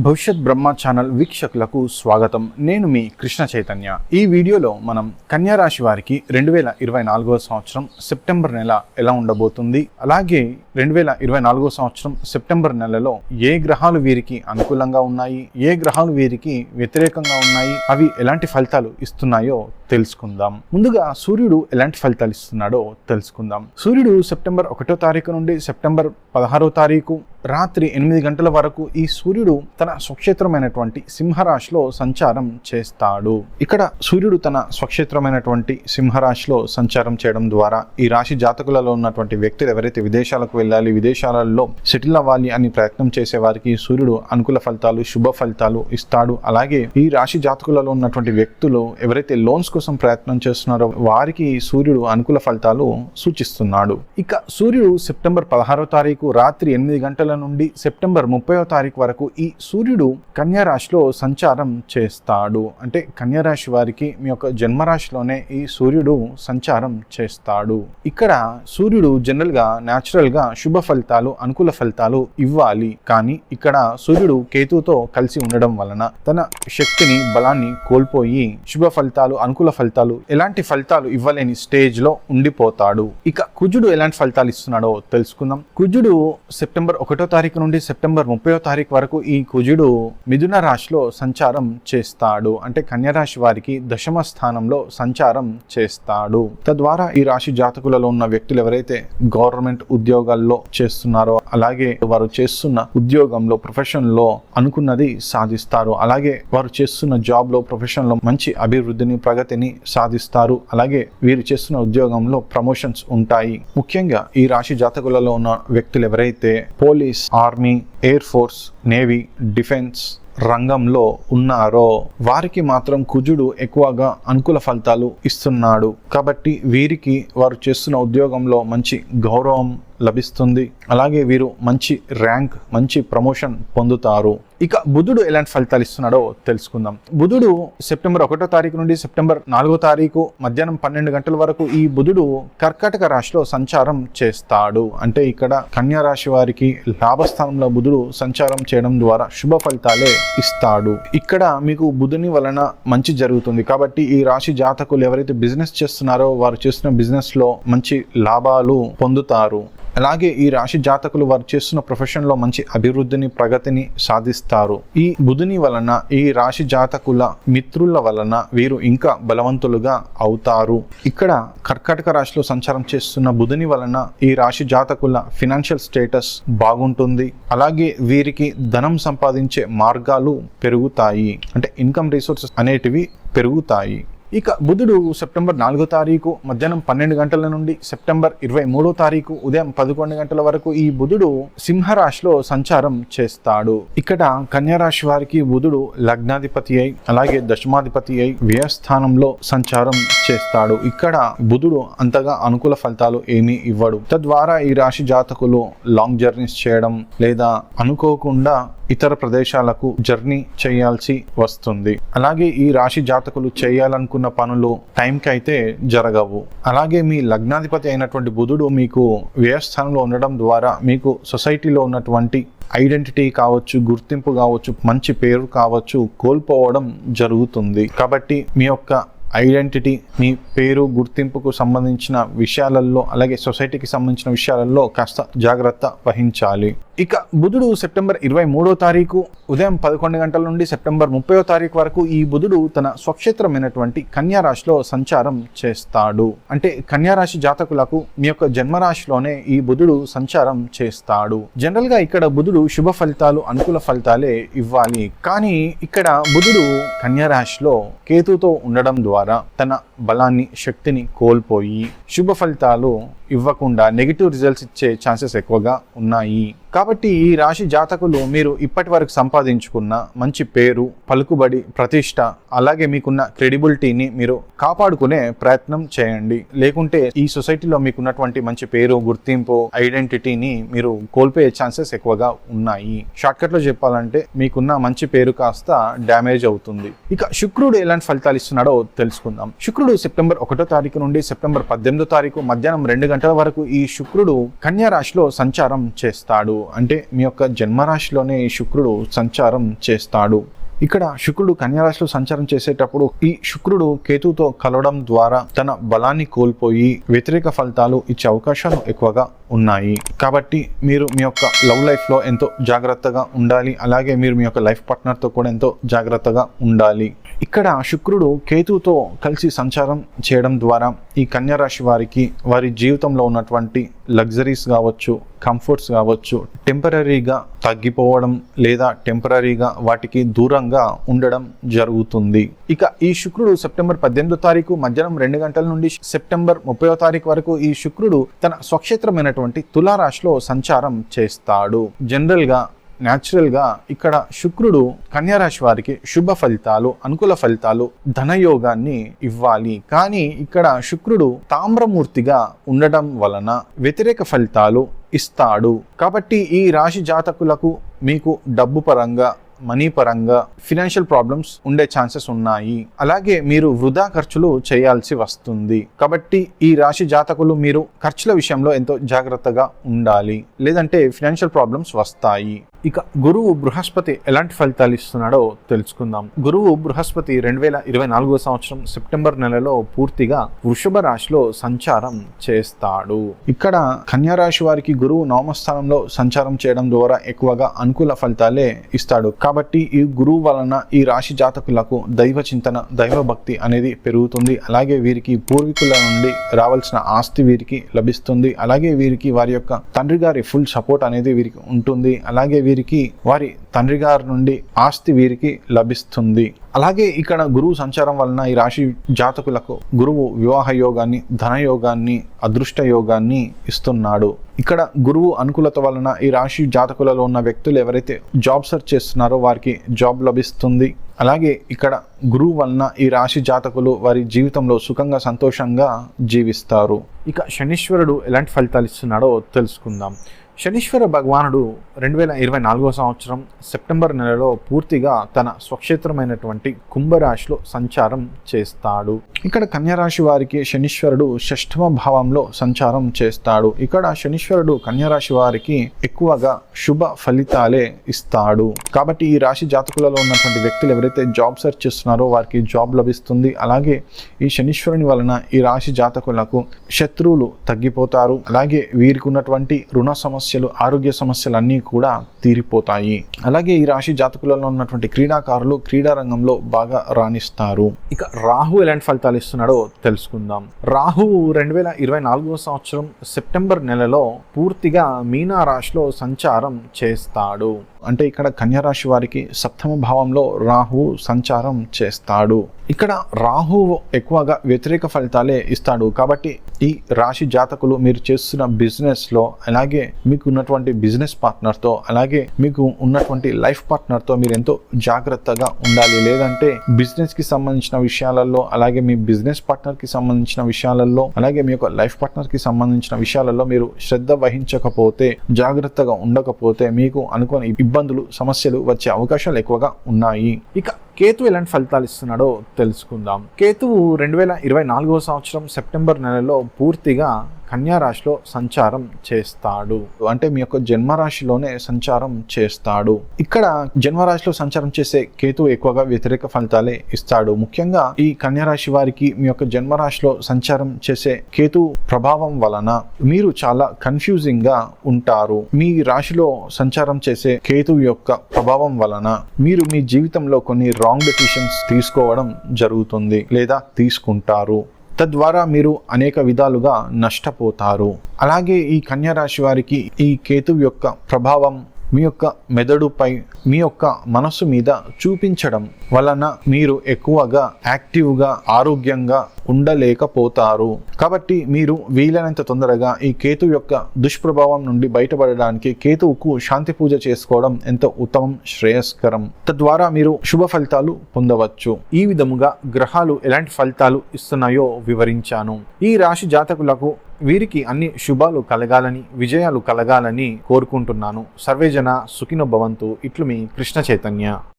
భవిష్యత్ బ్రహ్మ ఛానల్ వీక్షకులకు స్వాగతం. నేను మీ కృష్ణ చైతన్య. ఈ వీడియోలో మనం కన్యా రాశి వారికి 2024 సంవత్సరం సెప్టెంబర్ నెల ఎలా ఉండబోతుంది, అలాగే 2024 సంవత్సరం సెప్టెంబర్ నెలలో ఏ గ్రహాలు వీరికి అనుకూలంగా ఉన్నాయి, ఏ గ్రహాలు వీరికి వ్యతిరేకంగా ఉన్నాయి, అవి ఎలాంటి ఫలితాలు ఇస్తున్నాయో తెలుసుకుందాం. ముందుగా సూర్యుడు ఎలాంటి ఫలితాలు ఇస్తున్నాడో తెలుసుకుందాం. సూర్యుడు సెప్టెంబర్ 1వ తారీఖు నుండి సెప్టెంబర్ 16వ తారీఖు రాత్రి 8 గంటల వరకు ఈ సూర్యుడు తన స్వక్షేత్రమైనటువంటి సింహరాశిలో సంచారం చేస్తాడు. ఇక్కడ సూర్యుడు తన స్వక్షేత్రమైనటువంటి సింహరాశిలో సంచారం చేయడం ద్వారా ఈ రాశి జాతకులలో ఉన్నటువంటి వ్యక్తులు ఎవరైతే విదేశాలకు వెళ్ళాలి, విదేశాలలో సెటిల్ అవ్వాలి అని ప్రయత్నం చేసే వారికి సూర్యుడు అనుకూల ఫలితాలు, శుభ ఫలితాలు ఇస్తాడు. అలాగే ఈ రాశి జాతకులలో ఉన్నటువంటి వ్యక్తులు ఎవరైతే లోన్స్ కోసం ప్రయత్నం చేస్తున్నారో వారికి సూర్యుడు అనుకూల ఫలితాలు సూచిస్తున్నాడు. ఇక సూర్యుడు సెప్టెంబర్ 16వ తారీఖు రాత్రి 8 గంటల నుండి సెప్టెంబర్ 30వ తారీఖు వరకు ఈ సూర్యుడు కన్యా రాశిలో సంచారం చేస్తాడు. అంటే కన్యా రాశి వారికి మీ యొక్క జన్మరాశిలోనే ఈ సూర్యుడు సంచారం చేస్తాడు. ఇక్కడ సూర్యుడు జనరల్ గా న్యాచురల్ గా శుభ ఫలితాలు, అనుకూల ఫలితాలు ఇవ్వాలి. కానీ ఇక్కడ సూర్యుడు కేతువుతో కలిసి ఉండడం వలన తన శక్తిని, బలాన్ని కోల్పోయి శుభ ఫలితాలు, అనుకూల ఫలితాలు ఎలాంటి ఫలితాలు ఇవ్వలేని స్టేజ్ లో ఉండిపోతాడు. ఇక కుజుడు ఎలాంటి ఫలితాలు ఇస్తున్నాడో తెలుసుకుందాం. కుజుడు సెప్టెంబర్ 1వ తారీఖు నుండి సెప్టెంబర్ 30వ తారీఖు వరకు ఈ కుజుడు మిథున రాశిలో సంచారం చేస్తాడు. అంటే కన్యా రాశి వారికి దశమ స్థానంలో సంచారం చేస్తాడు. తద్వారా ఈ రాశి జాతకులలో ఉన్న వ్యక్తులు ఎవరైతే గవర్నమెంట్ ఉద్యోగాల్లో చేస్తున్నారో, అలాగే వారు చేస్తున్న ఉద్యోగంలో, ప్రొఫెషన్ లో అనుకున్నది సాధిస్తారు. అలాగే వారు చేస్తున్న జాబ్ లో, ప్రొఫెషన్ లో మంచి అభివృద్ధిని, ప్రగతిని సాధిస్తారు. అలాగే వీరు చేస్తున్న ఉద్యోగంలో ప్రమోషన్స్ ఉంటాయి. ముఖ్యంగా ఈ రాశి జాతకులలో ఉన్న వ్యక్తులు ఎవరైతే police, army, air force, navy, defence రంగంలో ఉన్నారో వారికి మాత్రం కుజుడు ఎక్కువగా అనుకూల ఫలితాలు ఇస్తున్నాడు. కాబట్టి వీరికి వారు చేస్తున్న ఉద్యోగంలో మంచి గౌరవం లభిస్తుంది. అలాగే వీరు మంచి ర్యాంక్, మంచి ప్రమోషన్ పొందుతారు. ఇక బుధుడు ఎలాంటి ఫలితాలు ఇస్తున్నాడో తెలుసుకుందాం. బుధుడు సెప్టెంబర్ 1వ తారీఖు నుండి సెప్టెంబర్ 4వ తారీఖు మధ్యాహ్నం 12 గంటల వరకు ఈ బుధుడు కర్కాటక రాశిలో సంచారం చేస్తాడు. అంటే ఇక్కడ కన్యా రాశి వారికి లాభస్థానంలో బుధుడు సంచారం చేయడం ద్వారా శుభ ఫలితాలే ఇస్తాడు. ఇక్కడ మీకు బుధుని వలన మంచి జరుగుతుంది. కాబట్టి ఈ రాశి జాతకులు ఎవరైతే బిజినెస్ చేస్తున్నారో వారు చేస్తున్న బిజినెస్ లో మంచి లాభాలు పొందుతారు. అలాగే ఈ రాశి జాతకులు వారు చేస్తున్న ప్రొఫెషన్ లో మంచి అభివృద్ధిని, ప్రగతిని సాధిస్తారు. ఈ బుధుని వలన ఈ రాశి జాతకుల మిత్రుల వలన వీరు ఇంకా బలవంతులుగా అవుతారు. ఇక్కడ కర్కాటక రాశిలో సంచారం చేస్తున్న బుధుని వలన ఈ రాశి జాతకుల ఫినాన్షియల్ స్టేటస్ బాగుంటుంది. అలాగే వీరికి ధనం సంపాదించే మార్గాలు పెరుగుతాయి. అంటే ఇన్కమ్ రిసోర్సెస్ అనేటివి పెరుగుతాయి. ఇక బుధుడు సెప్టెంబర్ 4వ తారీఖు మధ్యాహ్నం 12 గంటల నుండి సెప్టెంబర్ 23వ తారీఖు ఉదయం 11 గంటల వరకు ఈ బుధుడు సింహరాశిలో సంచారం చేస్తాడు. ఇక్కడ కన్యా రాశి వారికి బుధుడు లగ్నాధిపతి అయి, అలాగే దశమాధిపతి అయి వ్యయస్థానంలో సంచారం చేస్తాడు. ఇక్కడ బుధుడు అంతగా అనుకూల ఫలితాలు ఏమీ ఇవ్వడు. తద్వారా ఈ రాశి జాతకులు లాంగ్ జర్నీస్ చేయడం లేదా అనుకోకుండా ఇతర ప్రదేశాలకు జర్నీ చేయాల్సి వస్తుంది. అలాగే ఈ రాశి జాతకులు చేయాలనుకున్న పనులు టైంకి అయితే జరగవు. అలాగే మీ లగ్నాధిపతి అయినటువంటి బుధుడు మీకు వ్యయస్థానంలో ఉండడం ద్వారా మీకు సొసైటీలో ఉన్నటువంటి ఐడెంటిటీ కావచ్చు, గుర్తింపు కావచ్చు, మంచి పేరు కావచ్చు కోల్పోవడం జరుగుతుంది. కాబట్టి మీ యొక్క ఐడెంటిటీ, మీ పేరు, గుర్తింపుకు సంబంధించిన విషయాలలో, అలాగే సొసైటీకి సంబంధించిన విషయాలలో కాస్త జాగ్రత్త వహించాలి. ఇక బుధుడు సెప్టెంబర్ 23వ తారీఖు ఉదయం 11 గంటల నుండి సెప్టెంబర్ 30వ తారీఖు వరకు ఈ బుధుడు తన స్వక్షేత్రమైనటువంటి కన్యా రాశిలో సంచారం చేస్తాడు. అంటే కన్యా రాశి జాతకులకు మీ యొక్క జన్మరాశిలోనే ఈ బుధుడు సంచారం చేస్తాడు. జనరల్ గా ఇక్కడ బుధుడు శుభ ఫలితాలు, అనుకూల ఫలితాలే ఇవ్వాలి. కానీ ఇక్కడ బుధుడు కన్యా రాశిలో కేతుతో ఉండడం ద్వారా తన బలాన్ని, శక్తిని కోల్పోయి శుభ ఫలితాలు ఇవ్వకుండా నెగిటివ్ రిజల్ట్స్ ఇచ్చే ఛాన్సెస్ ఎక్కువగా ఉన్నాయి. కాబట్టి ఈ రాశి జాతకులు మీరు ఇప్పటి వరకు సంపాదించుకున్న మంచి పేరు, పలుకుబడి, ప్రతిష్ట, అలాగే మీకున్న క్రెడిబిలిటీని మీరు కాపాడుకునే ప్రయత్నం చేయండి. లేకుంటే ఈ సొసైటీలో మీకున్నటువంటి మంచి పేరు, గుర్తింపు, ఐడెంటిటీని మీరు కోల్పోయే ఛాన్సెస్ ఎక్కువగా ఉన్నాయి. షార్ట్ కట్ లో చెప్పాలంటే మీకున్న మంచి పేరు కాస్త డ్యామేజ్ అవుతుంది. ఇక శుక్రుడు ఎలాంటి ఫలితాలు ఇస్తున్నాడో తెలుసుకుందాం. శుక్రుడు సెప్టెంబర్ 1వ తారీఖు నుండి సెప్టెంబర్ 18వ తారీఖు మధ్యాహ్నం 2 గంటల వరకు ఈ శుక్రుడు కన్యా రాశిలో సంచారం చేస్తాడు. అంటే మీ యొక్క జన్మరాశిలోనే ఈ శుక్రుడు సంచారం చేస్తాడు. ఇక్కడ శుక్రుడు కన్యా రాశిలో సంచారం చేసేటప్పుడు ఈ శుక్రుడు కేతువుతో కలవడం ద్వారా తన బలాన్ని కోల్పోయి వ్యతిరేక ఫలితాలు ఇచ్చే అవకాశాలు ఎక్కువగా ఉన్నాయి. కాబట్టి మీరు మీ యొక్క లవ్ లైఫ్లో ఎంతో జాగ్రత్తగా ఉండాలి. అలాగే మీరు మీ యొక్క లైఫ్ పార్ట్నర్తో కూడా ఎంతో జాగ్రత్తగా ఉండాలి. ఇక్కడ శుక్రుడు కేతువుతో కలిసి సంచారం చేయడం ద్వారా ఈ కన్యా రాశి వారికి వారి జీవితంలో ఉన్నటువంటి లగ్జరీస్ కావచ్చు, కంఫర్ట్స్ కావచ్చు, టెంపరీగా తగ్గిపోవడం లేదా టెంపరీగా వాటికి దూరంగా ఉండడం జరుగుతుంది. ఇక ఈ శుక్రుడు సెప్టెంబర్ 18వ తారీఖు మధ్యాహ్నం 2 గంటల నుండి సెప్టెంబర్ 30వ తారీఖు వరకు ఈ శుక్రుడు తన స్వక్షేత్రమైనటువంటి తులారాశిలో సంచారం చేస్తాడు. న్యాచురల్గా ఇక్కడ శుక్రుడు కన్యా రాశి వారికి శుభ ఫలితాలు, అనుకూల ఫలితాలు, ధనయోగాన్ని ఇవ్వాలి. కానీ ఇక్కడ శుక్రుడు తామ్రమూర్తిగా ఉండడం వలన వ్యతిరేక ఫలితాలు ఇస్తాడు. కాబట్టి ఈ రాశి జాతకులకు మీకు డబ్బు పరంగా, మనీ పరంగా ఫినాన్షియల్ ప్రాబ్లమ్స్ ఉండే ఛాన్సెస్ ఉన్నాయి. అలాగే మీరు వృధా ఖర్చులు చేయాల్సి వస్తుంది. కాబట్టి ఈ రాశి జాతకులు మీరు ఖర్చుల విషయంలో ఎంతో జాగ్రత్తగా ఉండాలి, లేదంటే ఫినాన్షియల్ ప్రాబ్లమ్స్ వస్తాయి. ఇక గురువు బృహస్పతి ఎలాంటి ఫలితాలు ఇస్తున్నాడో తెలుసుకుందాం. గురువు బృహస్పతి 2024 సంవత్సరం సెప్టెంబర్ నెలలో పూర్తిగా వృషభ రాశిలో సంచారం చేస్తాడు. ఇక్కడ కన్యా రాశి వారికి గురువు నవమ స్థానంలో సంచారం చేయడం ద్వారా ఎక్కువగా అనుకూల ఫలితాలే ఇస్తాడు. కాబట్టి ఈ గురువు వలన ఈ రాశి జాతకులకు దైవ చింతన, దైవ భక్తి అనేది పెరుగుతుంది. అలాగే వీరికి పూర్వీకుల నుండి రావాల్సిన ఆస్తి వీరికి లభిస్తుంది. అలాగే వీరికి వారి యొక్క తండ్రి గారి ఫుల్ సపోర్ట్ అనేది వీరికి ఉంటుంది. అలాగే వీరికి వారి తండ్రి గారి నుండి ఆస్తి వీరికి లభిస్తుంది. అలాగే ఇక్కడ గురువు సంచారం వలన ఈ రాశి జాతకులకు గురువు వివాహ యోగాన్ని, ధనయోగాన్ని, అదృష్ట యోగాన్ని ఇస్తున్నాడు. ఇక్కడ గురువు అనుకూలత వలన ఈ రాశి జాతకులలో ఉన్న వ్యక్తులు ఎవరైతే జాబ్ సెర్చ్ చేస్తున్నారో వారికి జాబ్ లభిస్తుంది. అలాగే ఇక్కడ గురువు వలన ఈ రాశి జాతకులు వారి జీవితంలో సుఖంగా, సంతోషంగా జీవిస్తారు. ఇక శనీశ్వరుడు ఎలాంటి ఫలితాలు ఇస్తున్నాడో తెలుసుకుందాం. శనీశ్వర భగవానుడు 2024 సంవత్సరం సెప్టెంబర్ నెలలో పూర్తిగా తన స్వక్షేత్రమైనటువంటి కుంభరాశిలో సంచారం చేస్తాడు. ఇక్కడ కన్యా రాశి వారికి శనీశ్వరుడు 6వ భావంలో సంచారం చేస్తాడు. ఇక్కడ శనీశ్వరుడు కన్యా రాశి వారికి ఎక్కువగా శుభ ఫలితాలే ఇస్తాడు. కాబట్టి ఈ రాశి జాతకులలో ఉన్నటువంటి వ్యక్తులు ఎవరైతే జాబ్ సెర్చ్ చేస్తున్నారో వారికి జాబ్ లభిస్తుంది. అలాగే ఈ శనీశ్వరుని వలన ఈ రాశి జాతకులకు శత్రువులు తగ్గిపోతారు. అలాగే వీరికి ఉన్నటువంటి రుణ సమస్యలు, ఆరోగ్య సమస్యలు అన్నీ కూడా తీరిపోతాయి. అలాగే ఈ రాశి జాతకులలో ఉన్నటువంటి క్రీడాకారులు క్రీడా రంగంలో బాగా రాణిస్తారు. ఇక రాహు ఎలాంటి ఫలితాలు ఇస్తున్నాడో తెలుసుకుందాం. రాహు 2024 సంవత్సరం సెప్టెంబర్ నెలలో పూర్తిగా మీనా రాశిలో సంచారం చేస్తాడు. అంటే ఇక్కడ కన్యా రాశి వారికి 7వ భావంలో రాహు సంచారం చేస్తాడు. ఇక్కడ రాహు ఎక్కువగా వ్యతిరేక ఫలితాలే ఇస్తాడు. కాబట్టి ఈ రాశి జాతకులు మీరు చేస్తున్న బిజినెస్లో, అలాగే మీకు ఉన్నటువంటి బిజినెస్ పార్ట్నర్తో, అలాగే మీకు ఉన్నటువంటి లైఫ్ పార్ట్నర్తో మీరు ఎంతో జాగ్రత్తగా ఉండాలి. లేదంటే బిజినెస్కి సంబంధించిన విషయాలలో, అలాగే మీ బిజినెస్ పార్ట్నర్కి సంబంధించిన విషయాలలో, అలాగే మీ యొక్క లైఫ్ పార్ట్నర్కి సంబంధించిన విషయాలలో మీరు శ్రద్ధ వహించకపోతే, జాగ్రత్తగా ఉండకపోతే మీకు అనుకోని ఇబ్బందులు, సమస్యలు వచ్చే అవకాశాలు ఎక్కువగా ఉన్నాయి. ఇక కేతు ఎలాంటి ఫలితాలు ఇస్తున్నాడో తెలుసుకుందాం. కేతువు 2024 సంవత్సరం సెప్టెంబర్ నెలలో పూర్తిగా కన్యా రాశిలో సంచారం చేస్తాడు. అంటే మీ యొక్క జన్మరాశిలోనే సంచారం చేస్తాడు. ఇక్కడ జన్మరాశిలో సంచారం చేసే కేతువు ఎక్కువగా వ్యతిరేక ఫలితాలే ఇస్తాడు. ముఖ్యంగా ఈ కన్యా రాశి వారికి మీ యొక్క జన్మరాశిలో సంచారం చేసే కేతు ప్రభావం వలన మీరు చాలా కన్ఫ్యూజింగ్ గా ఉంటారు. మీ రాశిలో సంచారం చేసే కేతువు యొక్క ప్రభావం వలన మీరు మీ జీవితంలో కొన్ని రాంగ్ డెసిషన్స్ తీసుకోవడం జరుగుతుంది లేదా తీసుకుంటారు. తద్వారా మీరు అనేక విధాలుగా నష్టపోతారు. అలాగే ఈ కన్యా రాశి వారికి ఈ కేతువు యొక్క ప్రభావం మీ యొక్క మెదడుపై, మీ యొక్క మనసు మీద చూపించడం వలన మీరు ఎక్కువగా యాక్టివ్గా, ఆరోగ్యంగా ఉండలేకపోతారు. కాబట్టి మీరు వీలైనంత తొందరగా ఈ కేతు యొక్క దుష్ప్రభావం నుండి బయటపడడానికి కేతువుకు శాంతి పూజ చేసుకోవడం ఎంతో ఉత్తమం, శ్రేయస్కరం. తద్వారా మీరు శుభ ఫలితాలు పొందవచ్చు. ఈ విధముగా గ్రహాలు ఎలాంటి ఫలితాలు ఇస్తున్నాయో వివరించాను. ఈ రాశి జాతకులకు వీరికి అన్ని శుభాలు కలగాలని, విజయాలు కలగాలని కోరుకుంటున్నాను. సర్వేజన సుఖినో భవంతు. ఇట్లు మీ కృష్ణ చైతన్య.